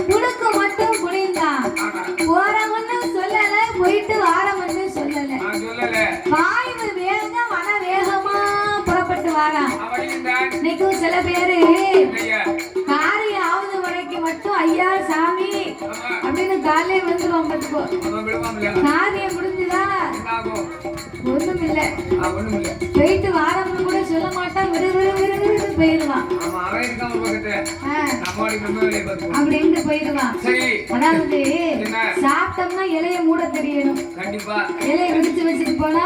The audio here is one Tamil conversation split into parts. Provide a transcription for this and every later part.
குடுக்கு மட்டும் குடிந்தான். போறவன்னு சொல்லல, போயிட்டு வாரவன்னு சொல்லல. பாய்வு வேக மன வேகமா புறப்பட்டு வாரான். இன்னைக்கும் சில பேரு காரியம் ஆவது வரைக்கும் மட்டும் ஐயா சாமி அப்படின்னு காலையே வந்துருவோம். பார்த்துக்கோ, காரியம் முடிஞ்சுதா ஒண்ணும் இல்ல, போயிட்டு வாரம்னு கூட சொல்ல மாட்டான். விரு விரு விரு விரு போயிடுவான், அப்படின்னு போயிடுவான். அதாவது சாப்பிட்டோம்னா இலைய மூட தெரியணும். இலைய விரிச்சு வச்சுட்டு போனா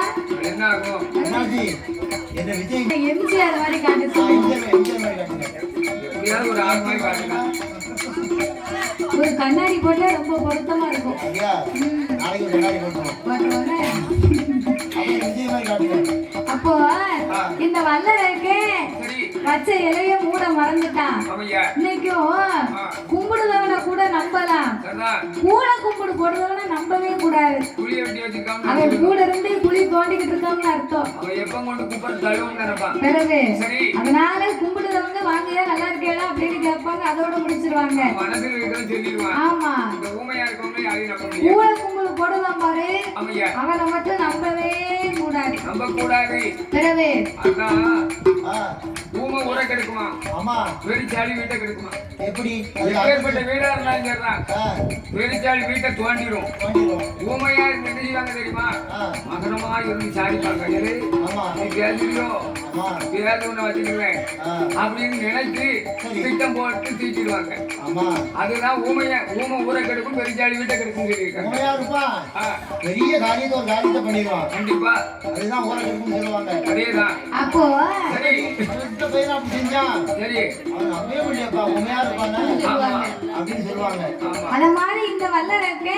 எம்ஜிஆர் மாதிரி காட்டு. ஒரு கண்ணாடி போட்டா ரொம்ப பொருத்தமா இருக்கும். அப்போ இந்த வல்லருக்கு பச்சை இலைய மூட மறந்துட்டான். இன்னைக்கும் கும்பிடுதவனை கூட நம்பலாம், கூட கும்பிடு போடுறவனை நம்பவே கூடாது. அவன் கூட இருந்து குழி தோண்டிக்கிட்டு இருக்கான்னு அர்த்தம். பிறகு அதனால கும்பிடுறவங்க வாங்கயா நல்லா இருக்கேடா அப்படின்னு கேட்பாங்க, அதோட முடிச்சிருவாங்க. ஆமா, கூட கும்பிடு போடுவான் பாரு, அவனை மட்டும் நம்பவே கூடாது. பிறகு ஊமை ஊரை கெடுக்குமா? ஆமா. பெரிச்சாளி வீட்டை கெடுக்குமா? எப்படி? எப்பேற்பட்ட வீடா இருந்தாலும் சரிதான், பெரிச்சாளி வீட்டை தோண்டிடும். ஊமையா இருந்து என்ன செய்வாங்க தெரியுமா? மகனமா இருந்து சாடிப்பாங்க. நீ பேசுறியோ பேச ஒண்ணு வச்சுக்குவேன் அப்படின்னு நினைச்சு திட்டம் போட்டு தீட்டிடுவாங்க. அதுதான் ஊமையா. ஊமை ஊரை கெடுக்கும், பெரிச்சாளி வீட்டை கெடுக்கும் சொல்லியிருக்காங்க. பெரிய காரியத்தை ஒரு காரியத்தை பண்ணிடுவான். கண்டிப்பா அதுதான் ஊரை கெடுக்கும் சொல்லுவாங்க. அதேதான். அப்போ சரி அத மாதிரி இந்த வல்லரக்கு